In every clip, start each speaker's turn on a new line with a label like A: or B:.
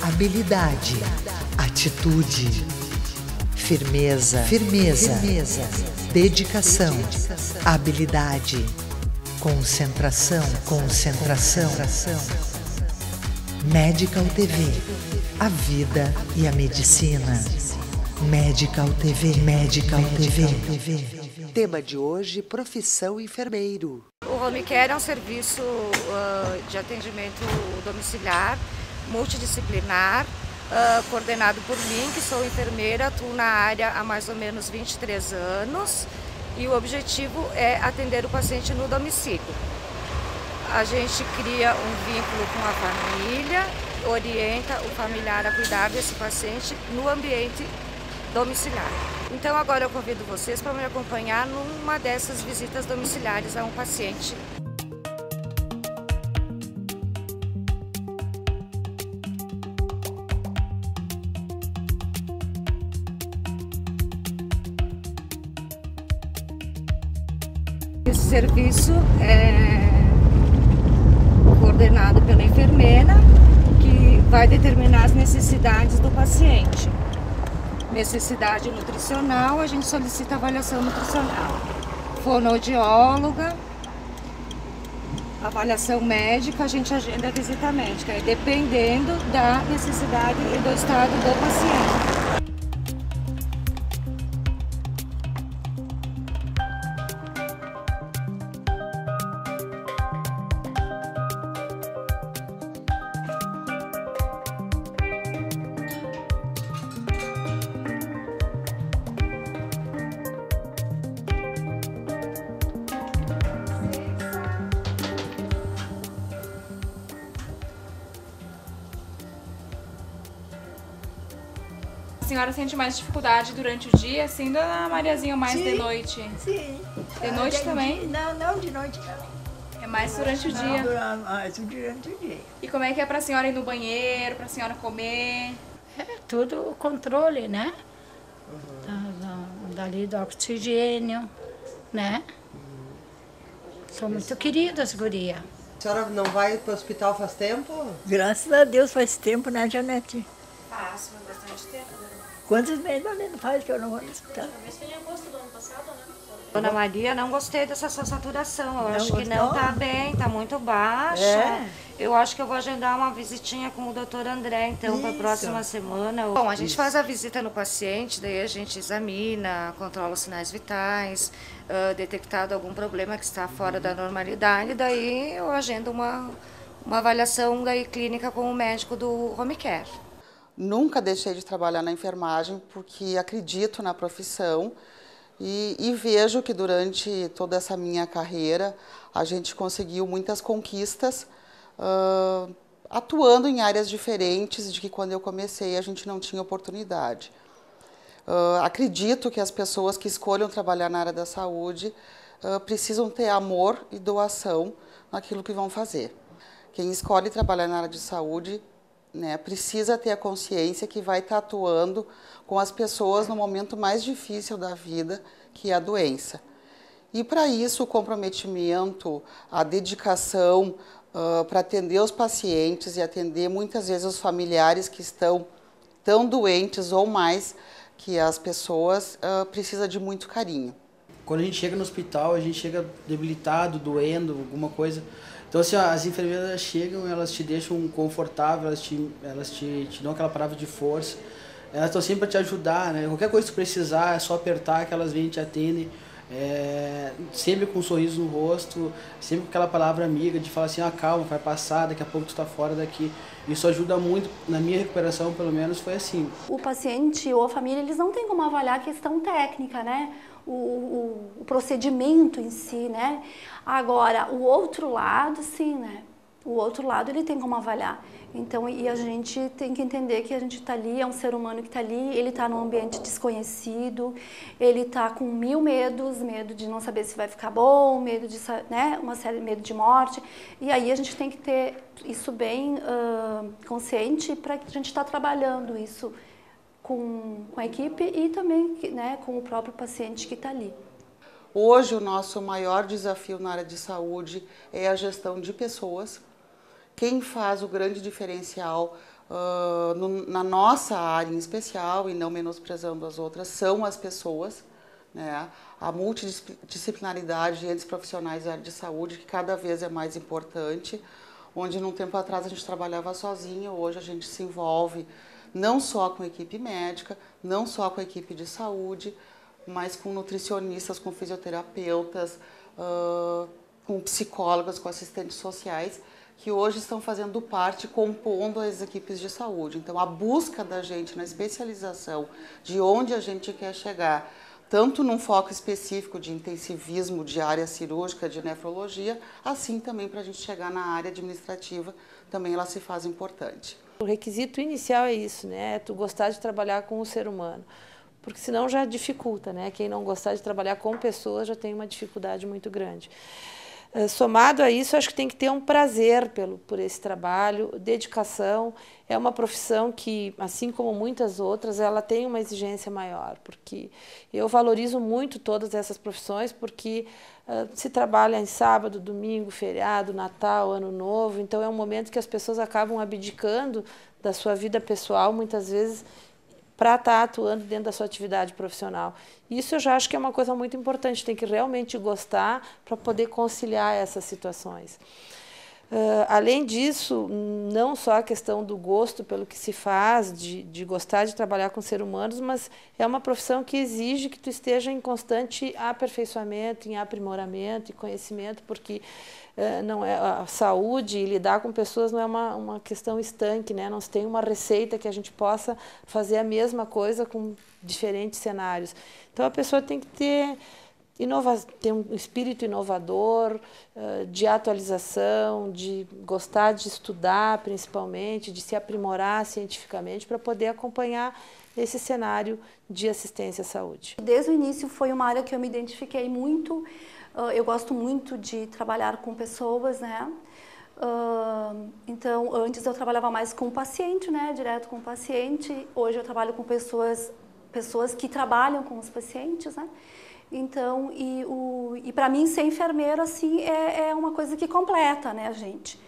A: habilidade, atitude, firmeza, dedicação, habilidade, concentração. Medical TV, a vida e a medicina. Medical TV. Tema de hoje, profissão enfermeiro.
B: O Home Care é um serviço de atendimento domiciliar, multidisciplinar, coordenado por mim, que sou enfermeira, atuo na área há mais ou menos 23 anos e o objetivo é atender o paciente no domicílio. A gente cria um vínculo com a família, orienta o familiar a cuidar desse paciente no ambiente domiciliar. Então agora eu convido vocês para me acompanhar numa dessas visitas domiciliares a um paciente. Esse serviço é coordenado pela enfermeira, que vai determinar as necessidades do paciente. Necessidade nutricional, a gente solicita avaliação nutricional. Fonoaudióloga, avaliação médica, a gente agenda a visita médica, dependendo da necessidade e do estado do paciente.
C: A senhora sente mais dificuldade durante o dia, sendo a Mariazinha mais de noite?
D: Sim.
C: De noite também?
D: Não, de noite não.
C: É mais durante o dia?
D: Mais durante o dia.
C: E como é que é pra senhora ir no banheiro, pra senhora comer?
E: É tudo o controle, né? Dali do oxigênio, né? São muito queridas, guria.
F: A senhora não vai para o hospital faz tempo?
D: Graças a Deus faz tempo, né, Janete?
C: Faz bastante tempo.
D: Quantos meses não faz que eu não vou no hospital?
C: Talvez foi em agosto do ano passado, né?
B: Dona Maria, não gostei dessa sua saturação. Eu acho que
D: gostou?
B: não tá bem, tá muito baixa.
D: É.
B: Eu acho que eu vou agendar uma visitinha com o doutor André, então, para a próxima semana. Bom, a gente faz a visita no paciente, daí a gente examina, controla os sinais vitais, detectado algum problema que está fora da normalidade, daí eu agendo uma avaliação daí clínica com o médico do Home Care.
G: Nunca deixei de trabalhar na enfermagem porque acredito na profissão e vejo que durante toda essa minha carreira a gente conseguiu muitas conquistas atuando em áreas diferentes de que quando eu comecei a gente não tinha oportunidade. Acredito que as pessoas que escolham trabalhar na área da saúde precisam ter amor e doação naquilo que vão fazer. Quem escolhe trabalhar na área de saúde, né, precisa ter a consciência que vai estar atuando com as pessoas no momento mais difícil da vida, que é a doença. E para isso o comprometimento, a dedicação para atender os pacientes e atender muitas vezes os familiares que estão tão doentes ou mais que as pessoas, precisa de muito carinho.
H: Quando a gente chega no hospital, a gente chega debilitado, doendo, alguma coisa. Então, assim, as enfermeiras chegam, elas te deixam confortável, elas te dão aquela palavra de força. Elas estão sempre para te ajudar, né? Qualquer coisa que tu precisar, é só apertar que elas vêm e te atendem. Sempre com um sorriso no rosto, sempre com aquela palavra amiga de falar assim, calma, vai passar, daqui a pouco tu está fora daqui. Isso ajuda muito, na minha recuperação pelo menos foi assim.
I: O paciente ou a família, eles não têm como avaliar a questão técnica, né? O procedimento em si, né? Agora, o outro lado, sim, né? O outro lado ele tem como avaliar. Então, e a gente tem que entender que a gente está ali, é um ser humano que está ali, ele está num ambiente desconhecido, ele está com mil medos, medo de não saber se vai ficar bom, medo de, né, uma série de medo de morte. E aí a gente tem que ter isso bem consciente para que a gente está trabalhando isso com a equipe e também, né, com o próprio paciente que está ali.
G: Hoje o nosso maior desafio na área de saúde é a gestão de pessoas quem faz o grande diferencial na nossa área em especial, e não menosprezando as outras, são as pessoas, né? A multidisciplinaridade entre os profissionais da área de saúde, que cada vez é mais importante, onde num tempo atrás a gente trabalhava sozinha, hoje a gente se envolve não só com a equipe médica, não só com a equipe de saúde, mas com nutricionistas, com fisioterapeutas, com psicólogas, com assistentes sociais, que hoje estão fazendo parte, compondo as equipes de saúde. Então, a busca da gente na especialização de onde a gente quer chegar, tanto num foco específico de intensivismo, de área cirúrgica, de nefrologia, assim também para a gente chegar na área administrativa, também ela se faz importante.
J: O requisito inicial é isso, né? É tu gostar de trabalhar com o ser humano, porque senão já dificulta, né? Quem não gostar de trabalhar com pessoas já tem uma dificuldade muito grande. Somado a isso, acho que tem que ter um prazer por esse trabalho, dedicação. É uma profissão que, assim como muitas outras, ela tem uma exigência maior, porque eu valorizo muito todas essas profissões, porque se trabalha em sábado, domingo, feriado, Natal, Ano Novo, então é um momento que as pessoas acabam abdicando da sua vida pessoal, muitas vezes, para estar atuando dentro da sua atividade profissional. Isso eu já acho que é uma coisa muito importante, tem que realmente gostar para poder conciliar essas situações. Além disso, não só a questão do gosto pelo que se faz, de gostar de trabalhar com seres humanos, mas é uma profissão que exige que tu esteja em constante aperfeiçoamento, em aprimoramento e conhecimento, porque não é a saúde e lidar com pessoas não é uma questão estanque, né? Não se tem uma receita que a gente possa fazer a mesma coisa com diferentes cenários. Então a pessoa tem que ter um espírito inovador, de atualização, de gostar de estudar principalmente, de se aprimorar cientificamente para poder acompanhar esse cenário de assistência à saúde.
I: Desde o início foi uma área que eu me identifiquei muito. Eu gosto muito de trabalhar com pessoas, né? Então, antes eu trabalhava mais com o paciente, né? Direto com o paciente. Hoje eu trabalho com pessoas que trabalham com os pacientes, né? Então, e para mim ser enfermeira, assim, é uma coisa que completa, né, a gente?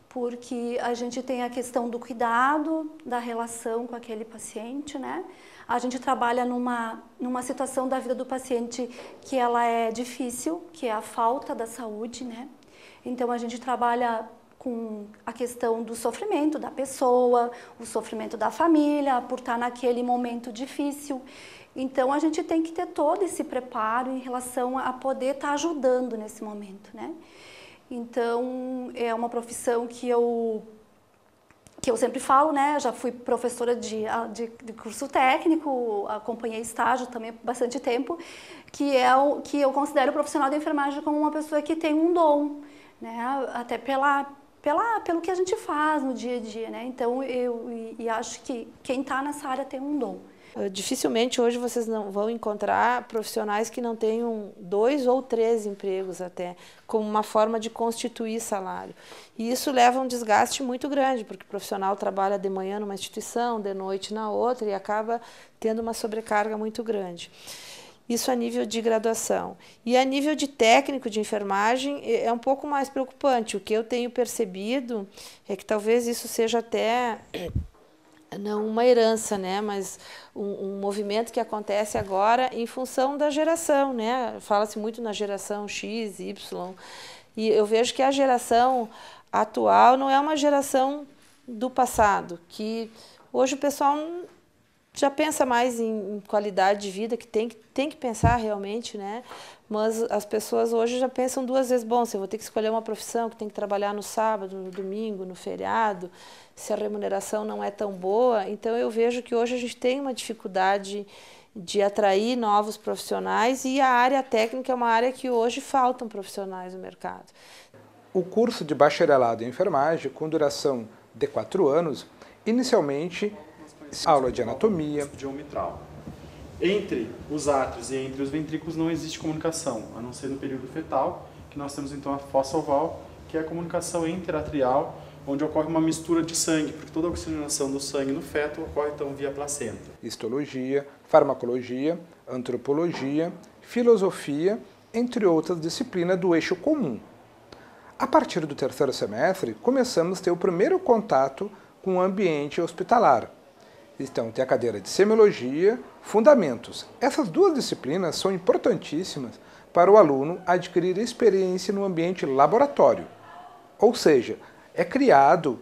I: Porque a gente tem a questão do cuidado, da relação com aquele paciente, né? A gente trabalha numa situação da vida do paciente que ela é difícil, que é a falta da saúde, né? Então, a gente trabalha com a questão do sofrimento da pessoa, o sofrimento da família, por estar naquele momento difícil. Então, a gente tem que ter todo esse preparo em relação a poder estar ajudando nesse momento, né? Então, é uma profissão que eu sempre falo, né? Já fui professora de curso técnico, acompanhei estágio também por bastante tempo, que eu considero o profissional da enfermagem como uma pessoa que tem um dom, né? Até pelo que a gente faz no dia a dia, né? Então, eu acho que quem está nessa área tem um dom.
J: Dificilmente hoje vocês não vão encontrar profissionais que não tenham 2 ou 3 empregos até, como uma forma de constituir salário. E isso leva a um desgaste muito grande, porque o profissional trabalha de manhã numa instituição, de noite na outra, e acaba tendo uma sobrecarga muito grande. Isso a nível de graduação. E a nível de técnico de enfermagem é um pouco mais preocupante. O que eu tenho percebido é que talvez isso seja até não uma herança, né, mas um movimento que acontece agora em função da geração, né? Fala-se muito na geração X, Y, e eu vejo que a geração atual não é uma geração do passado, que hoje o pessoal já pensa mais em qualidade de vida, que tem que pensar realmente, né? Mas as pessoas hoje já pensam 2 vezes, bom, se eu vou ter que escolher uma profissão que tem que trabalhar no sábado, no domingo, no feriado, se a remuneração não é tão boa, então eu vejo que hoje a gente tem uma dificuldade de atrair novos profissionais e a área técnica é uma área que hoje faltam profissionais no mercado.
K: O curso de bacharelado em enfermagem, com duração de 4 anos, inicialmente aula de anatomia,
L: mitral. Entre os átrios e entre os ventrículos não existe comunicação, a não ser no período fetal, que nós temos então a fossa oval, que é a comunicação interatrial, onde ocorre uma mistura de sangue, porque toda a oxigenação do sangue no feto ocorre então via placenta.
K: Histologia, farmacologia, antropologia, filosofia, entre outras disciplinas do eixo comum. A partir do terceiro semestre, começamos a ter o primeiro contato com o ambiente hospitalar. Então, tem a cadeira de semiologia, fundamentos. Essas duas disciplinas são importantíssimas para o aluno adquirir experiência no ambiente laboratório. Ou seja, é criado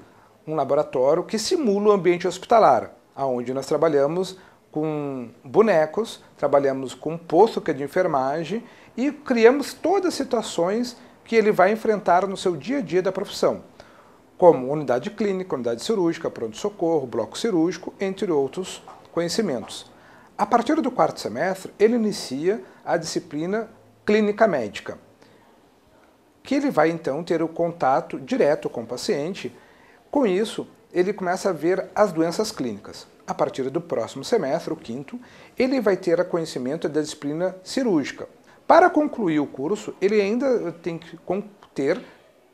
K: um laboratório que simula o ambiente hospitalar, onde nós trabalhamos com bonecos, trabalhamos com um posto que é de enfermagem e criamos todas as situações que ele vai enfrentar no seu dia a dia da profissão, como unidade clínica, unidade cirúrgica, pronto-socorro, bloco cirúrgico, entre outros conhecimentos. A partir do quarto semestre, ele inicia a disciplina clínica médica, que ele vai então ter o contato direto com o paciente. Com isso, ele começa a ver as doenças clínicas. A partir do próximo semestre, o quinto, ele vai ter conhecimento da disciplina cirúrgica. Para concluir o curso, ele ainda tem que ter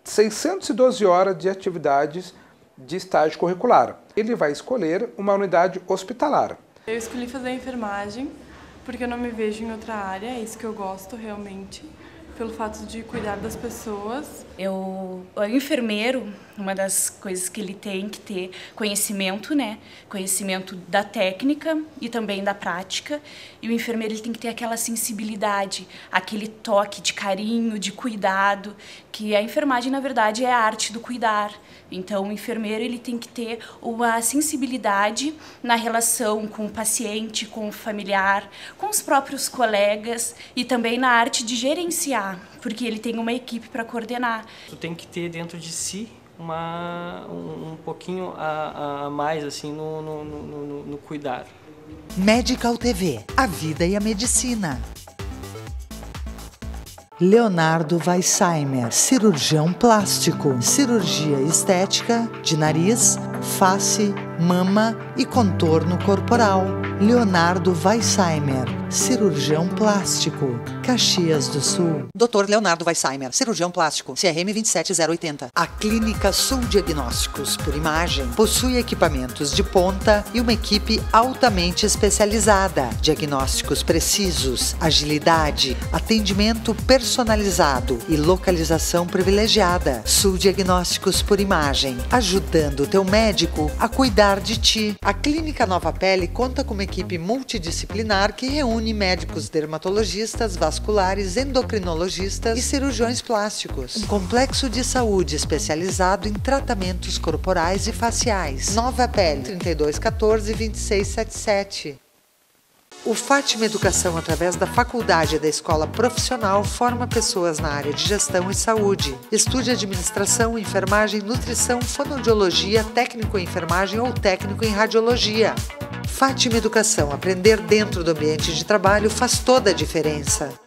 K: 612 horas de atividades de estágio curricular. Ele vai escolher uma unidade hospitalar.
M: Eu escolhi fazer enfermagem porque eu não me vejo em outra área, é isso que eu gosto realmente, pelo fato de cuidar das pessoas.
N: O enfermeiro, uma das coisas que ele tem que ter conhecimento, né? Conhecimento da técnica e também da prática. E o enfermeiro ele tem que ter aquela sensibilidade, aquele toque de carinho, de cuidado, que a enfermagem, na verdade, é a arte do cuidar. Então, o enfermeiro ele tem que ter uma sensibilidade na relação com o paciente, com o familiar, com os próprios colegas e também na arte de gerenciar, porque ele tem uma equipe para coordenar.
O: Tu tem que ter dentro de si um pouquinho a mais assim no cuidar.
A: Medical TV, a vida e a medicina. Leonardo Weissheimer, cirurgião plástico, cirurgia estética de nariz, face, mama e contorno corporal. Leonardo Weissheimer, cirurgião plástico, Caxias do Sul. Dr. Leonardo Weissheimer, cirurgião plástico, CRM 27080. A Clínica Sul Diagnósticos por Imagem possui equipamentos de ponta e uma equipe altamente especializada. Diagnósticos precisos, agilidade, atendimento personalizado e localização privilegiada. Sul Diagnósticos por Imagem, ajudando o teu médico a cuidar de ti. A Clínica Nova Pele conta com uma equipe multidisciplinar que reúne médicos dermatologistas, vasculares, endocrinologistas e cirurgiões plásticos. Um complexo de saúde especializado em tratamentos corporais e faciais. Nova Pele, 3214-2677. O Fátima Educação, através da faculdade da escola profissional, forma pessoas na área de gestão e saúde. Estude administração, enfermagem, nutrição, fonoaudiologia, técnico em enfermagem ou técnico em radiologia. Fátima Educação, aprender dentro do ambiente de trabalho faz toda a diferença.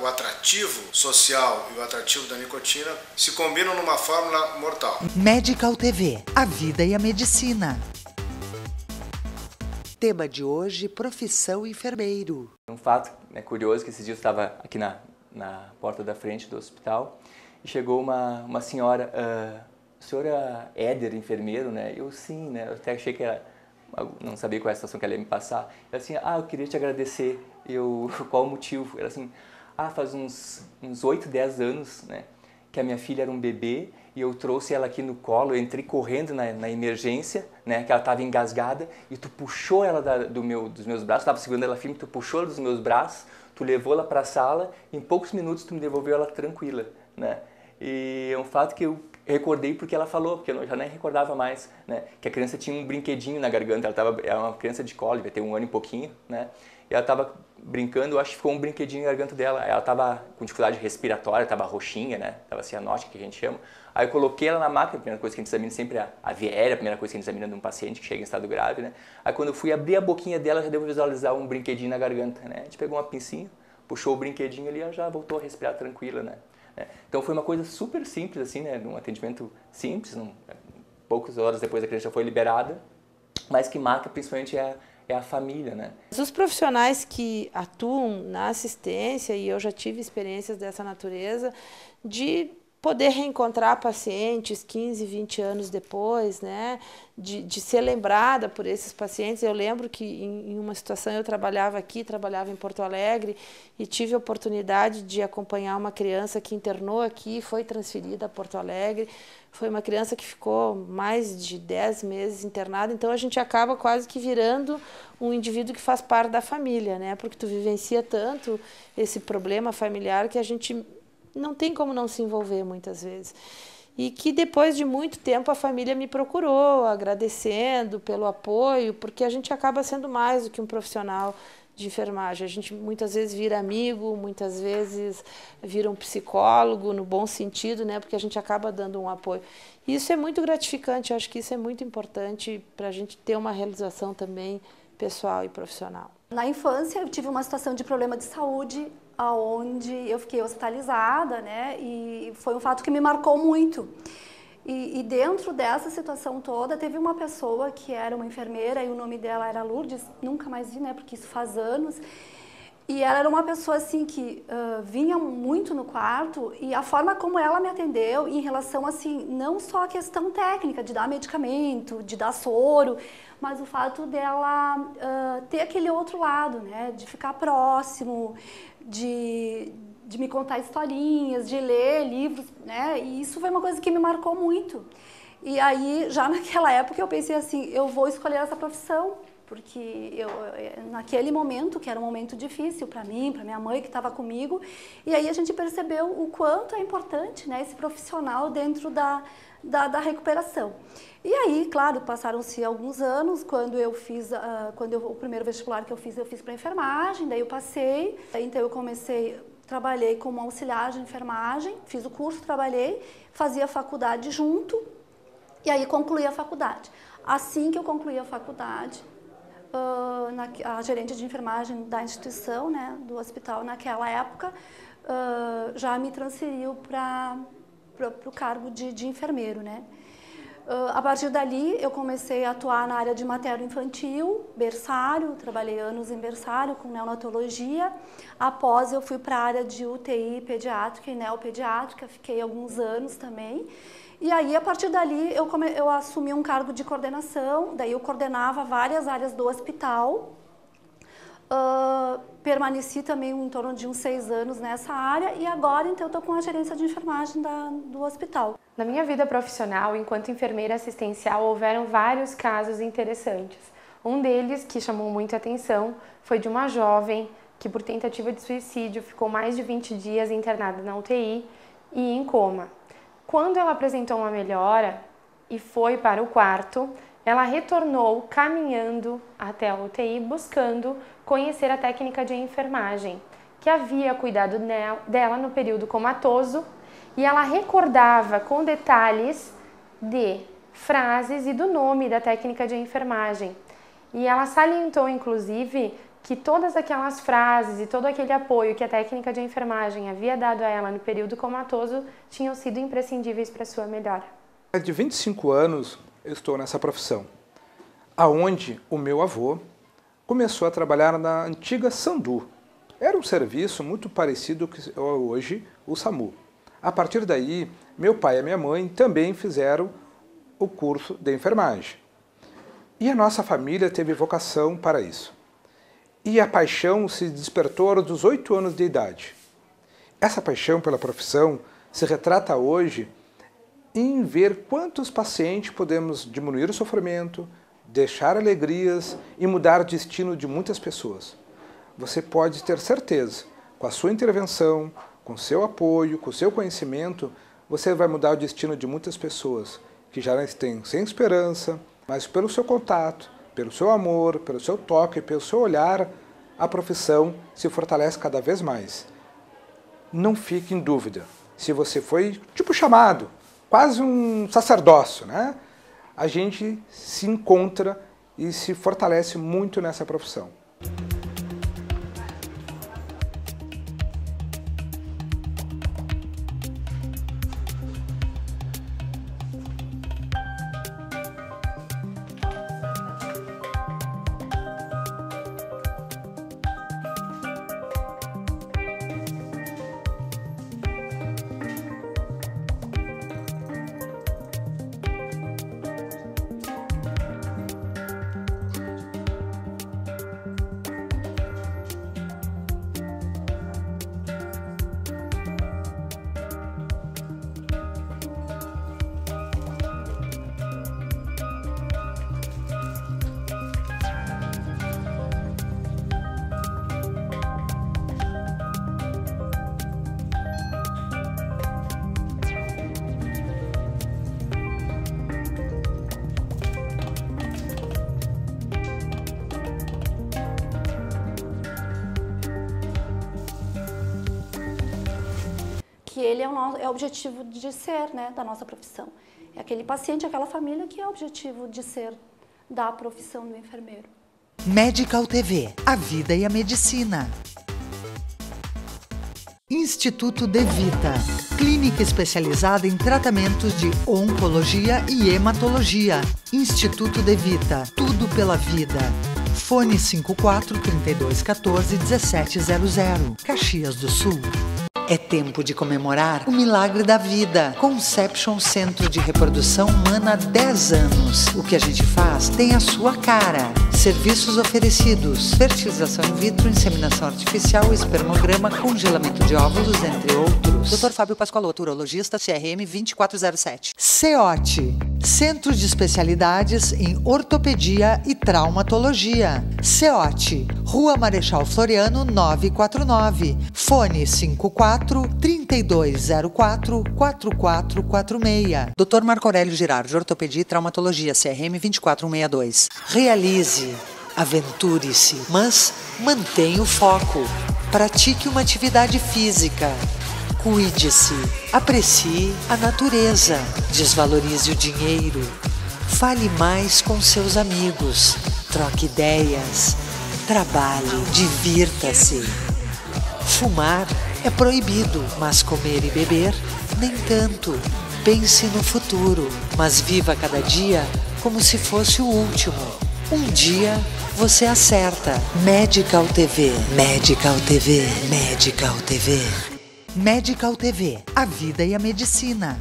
P: O atrativo social e o atrativo da nicotina se combinam numa fórmula mortal.
A: Medical TV, a vida e a medicina. Tema de hoje, profissão enfermeiro.
Q: Um fato curioso que esses dias eu estava aqui na porta da frente do hospital e chegou uma senhora, a senhora Éder, enfermeiro, né? Eu sim, né? Eu até achei que era, não sabia qual é a situação que ela ia me passar. Ela assim, eu queria te agradecer. Eu, qual o motivo? Ela assim, faz uns 8, 10 anos, né? Que a minha filha era um bebê e eu trouxe ela aqui no colo, eu entrei correndo na emergência, né, que ela estava engasgada, e tu puxou ela dos meus braços, estava segurando ela firme, tu puxou ela dos meus braços, tu levou ela para a sala, em poucos minutos tu me devolveu ela tranquila, né. E é um fato que eu recordei porque ela falou, porque eu já nem recordava mais, né, que a criança tinha um brinquedinho na garganta, era uma criança de colo, devia ter 1 ano e pouquinho, né, e ela estava brincando, eu acho que ficou um brinquedinho na garganta dela, ela estava com dificuldade respiratória, estava roxinha, né, estava cianótica, que a gente chama. Aí eu coloquei ela na máquina, a primeira coisa que a gente examina sempre é a viéria, a primeira coisa que a gente examina de um paciente que chega em estado grave, né. Aí quando eu fui abrir a boquinha dela, já deu para visualizar um brinquedinho na garganta, né, a gente pegou uma pincinha, puxou o brinquedinho ali e ela já voltou a respirar tranquila, né. Então foi uma coisa super simples, assim, né, um atendimento simples, poucas horas depois a criança já foi liberada, mas que marca principalmente é a família, né.
J: Os profissionais que atuam na assistência, e eu já tive experiências dessa natureza, de poder reencontrar pacientes 15, 20 anos depois, né? De ser lembrada por esses pacientes. Eu lembro que em uma situação eu trabalhava em Porto Alegre, e tive a oportunidade de acompanhar uma criança que internou aqui, foi transferida a Porto Alegre. Foi uma criança que ficou mais de 10 meses internada, então a gente acaba quase que virando um indivíduo que faz parte da família, né? Porque tu vivencia tanto esse problema familiar que a gente não tem como não se envolver muitas vezes. E que depois de muito tempo a família me procurou, agradecendo pelo apoio, porque a gente acaba sendo mais do que um profissional de enfermagem. A gente muitas vezes vira amigo, muitas vezes vira um psicólogo, no bom sentido, né? Porque a gente acaba dando um apoio. E isso é muito gratificante, eu acho que isso é muito importante para a gente ter uma realização também pessoal e profissional.
I: Na infância eu tive uma situação de problema de saúde, onde eu fiquei hospitalizada, né? E foi um fato que me marcou muito. E dentro dessa situação toda, teve uma pessoa que era uma enfermeira, e o nome dela era Lourdes, nunca mais vi, né, porque isso faz anos. E ela era uma pessoa assim que vinha muito no quarto, e a forma como ela me atendeu em relação assim, não só a questão técnica de dar medicamento, de dar soro, mas o fato dela ter aquele outro lado, né, de ficar próximo, de me contar historinhas, de ler livros, né? E isso foi uma coisa que me marcou muito. E aí, já naquela época, eu pensei assim, eu vou escolher essa profissão, porque naquele momento, que era um momento difícil para mim, para minha mãe que estava comigo, e aí a gente percebeu o quanto é importante, né, esse profissional dentro da recuperação. E aí, claro, passaram-se alguns anos, quando eu fiz, o primeiro vestibular que eu fiz para enfermagem, daí eu passei, então eu trabalhei como auxiliar de enfermagem, fiz o curso, trabalhei, fazia faculdade junto, e aí concluí a faculdade. Assim que eu concluí a faculdade, a gerente de enfermagem da instituição, né, do hospital naquela época, já me transferiu para o cargo de enfermeiro, né. A partir dali, eu comecei a atuar na área de materno-infantil, berçário, trabalhei anos em berçário com neonatologia. Após, eu fui para a área de UTI pediátrica e neopediátrica, fiquei alguns anos também. E aí, a partir dali, eu assumi um cargo de coordenação, daí eu coordenava várias áreas do hospital. Permaneci também em torno de uns 6 anos nessa área, e agora, então, eu estou com a gerência de enfermagem do hospital.
R: Na minha vida profissional, enquanto enfermeira assistencial, houveram vários casos interessantes. Um deles, que chamou muita atenção, foi de uma jovem que, por tentativa de suicídio, ficou mais de 20 dias internada na UTI e em coma. Quando ela apresentou uma melhora e foi para o quarto, ela retornou caminhando até a UTI, buscando conhecer a técnica de enfermagem, que havia cuidado dela no período comatoso, e ela recordava com detalhes de frases e do nome da técnica de enfermagem. E ela salientou, inclusive, que todas aquelas frases e todo aquele apoio que a técnica de enfermagem havia dado a ela no período comatoso tinham sido imprescindíveis para sua melhora.
K: De 25 anos eu estou nessa profissão, aonde o meu avô começou a trabalhar na antiga Sandu. Era um serviço muito parecido com hoje o SAMU. A partir daí, meu pai e minha mãe também fizeram o curso de enfermagem. E a nossa família teve vocação para isso. E a paixão se despertou aos 8 anos de idade. Essa paixão pela profissão se retrata hoje em ver quantos pacientes podemos diminuir o sofrimento, deixar alegrias e mudar o destino de muitas pessoas. Você pode ter certeza, com a sua intervenção, com seu apoio, com seu conhecimento, você vai mudar o destino de muitas pessoas que já estão sem esperança, mas pelo seu contato, pelo seu amor, pelo seu toque, pelo seu olhar, a profissão se fortalece cada vez mais. Não fique em dúvida. Se você foi tipo chamado, quase um sacerdócio, né? A gente se encontra e se fortalece muito nessa profissão.
I: ele é o objetivo de ser, né, da nossa profissão. É aquele paciente, aquela família que é o objetivo de ser da profissão do enfermeiro.
A: Medical TV, a vida e a medicina. Instituto De Vita, clínica especializada em tratamentos de oncologia e hematologia. Instituto De Vita, tudo pela vida. Fone 54 3214 1700, Caxias do Sul. É tempo de comemorar o milagre da vida. Conception Centro de Reprodução Humana há 10 anos. O que a gente faz tem a sua cara. Serviços oferecidos: fertilização in vitro, inseminação artificial, espermograma, congelamento de óvulos, entre outros. Dr. Fábio Pascoaloto, urologista, CRM 2407. CEOT, Centro de Especialidades em Ortopedia e Traumatologia. CEOT, Rua Marechal Floriano 949. Fone 54 3204 4446. Dr. Marco Aurélio Girardi, Ortopedia e Traumatologia, CRM 24162. Realize, aventure-se, mas mantenha o foco. Pratique uma atividade física. Cuide-se, aprecie a natureza, desvalorize o dinheiro, fale mais com seus amigos, troque ideias, trabalhe, divirta-se. Fumar é proibido, mas comer e beber, nem tanto. Pense no futuro, mas viva cada dia como se fosse o último. Um dia você acerta. Medical TV, Medical TV, Medical TV. Medical TV, a vida e a medicina.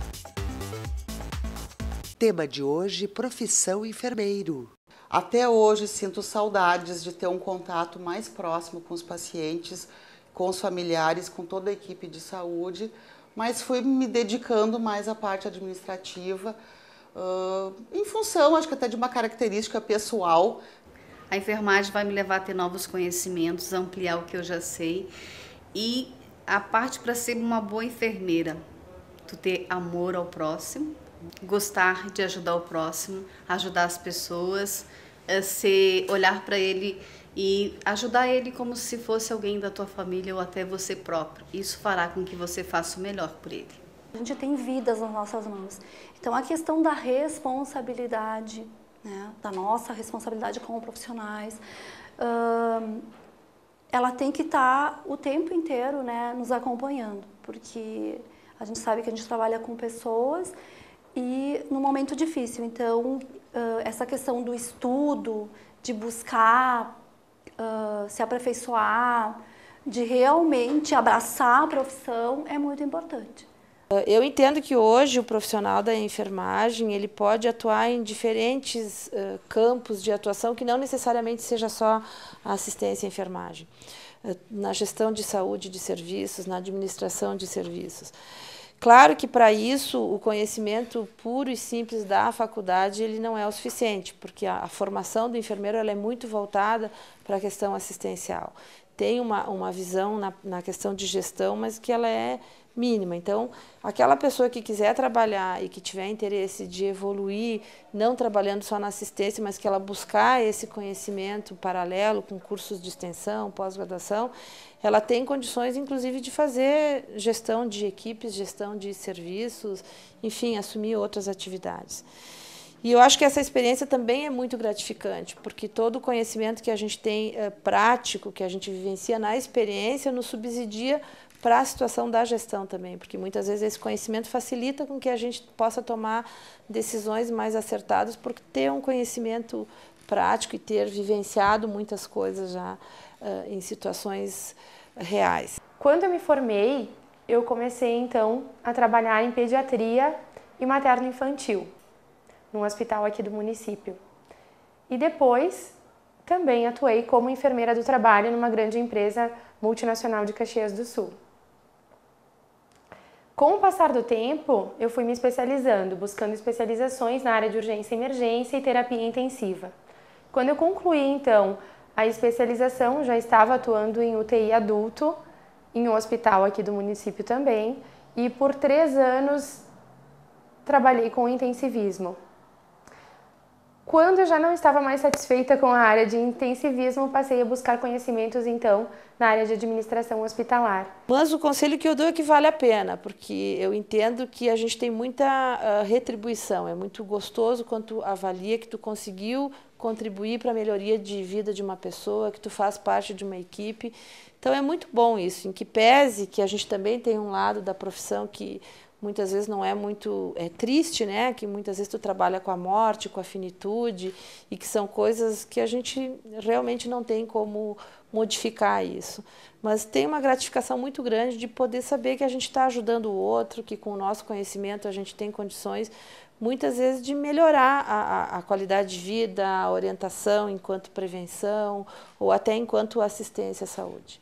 A: Tema de hoje, profissão enfermeiro.
G: Até hoje sinto saudades de ter um contato mais próximo com os pacientes, com os familiares, com toda a equipe de saúde, mas fui me dedicando mais à parte administrativa, em função, acho que até de uma característica pessoal.
S: A enfermagem vai me levar a ter novos conhecimentos, ampliar o que eu já sei e a parte para ser uma boa enfermeira, tu ter amor ao próximo, gostar de ajudar o próximo, ajudar as pessoas, olhar para ele e ajudar ele como se fosse alguém da tua família ou até você próprio. Isso fará com que você faça o melhor por ele.
I: A gente tem vidas nas nossas mãos. Então a questão da responsabilidade, né, da nossa responsabilidade como profissionais, ela tem que estar o tempo inteiro, né, nos acompanhando, porque a gente sabe que a gente trabalha com pessoas e no momento difícil. Então, essa questão do estudo, de buscar se aperfeiçoar, de realmente abraçar a profissão é muito importante.
J: Eu entendo que hoje o profissional da enfermagem ele pode atuar em diferentes campos de atuação que não necessariamente seja só a assistência à enfermagem. Na gestão de saúde de serviços, na administração de serviços. Claro que para isso o conhecimento puro e simples da faculdade ele não é o suficiente, porque a formação do enfermeiro ela é muito voltada para a questão assistencial. Tem uma visão na questão de gestão, mas que ela é mínima. Então, aquela pessoa que quiser trabalhar e que tiver interesse de evoluir, não trabalhando só na assistência, mas que ela buscar esse conhecimento paralelo com cursos de extensão, pós-graduação, ela tem condições, inclusive, de fazer gestão de equipes, gestão de serviços, enfim, assumir outras atividades. E eu acho que essa experiência também é muito gratificante, porque todo o conhecimento que a gente tem prático, que a gente vivencia na experiência, nos subsidia para a situação da gestão também, porque muitas vezes esse conhecimento facilita com que a gente possa tomar decisões mais acertadas, por ter um conhecimento prático e ter vivenciado muitas coisas já em situações reais.
R: Quando eu me formei, eu comecei então a trabalhar em pediatria e materno-infantil, num hospital aqui do município. E depois também atuei como enfermeira do trabalho numa grande empresa multinacional de Caxias do Sul. Com o passar do tempo, eu fui me especializando, buscando especializações na área de urgência e emergência e terapia intensiva. Quando eu concluí, então, a especialização, já estava atuando em UTI adulto, em um hospital aqui do município também, e por 3 anos trabalhei com intensivismo. Quando eu já não estava mais satisfeita com a área de intensivismo, passei a buscar conhecimentos, então, na área de administração hospitalar.
J: Mas o conselho que eu dou é que vale a pena, porque eu entendo que a gente tem muita retribuição. É muito gostoso quando tu avalia que tu conseguiu contribuir para a melhoria de vida de uma pessoa, que tu faz parte de uma equipe. Então é muito bom isso, em que pese que a gente também tem um lado da profissão que muitas vezes não é muito triste, né? Que muitas vezes tu trabalha com a morte, com a finitude, e que são coisas que a gente realmente não tem como modificar isso. Mas tem uma gratificação muito grande de poder saber que a gente está ajudando o outro, que com o nosso conhecimento a gente tem condições, muitas vezes, de melhorar a qualidade de vida, a orientação enquanto prevenção, ou até enquanto assistência à saúde.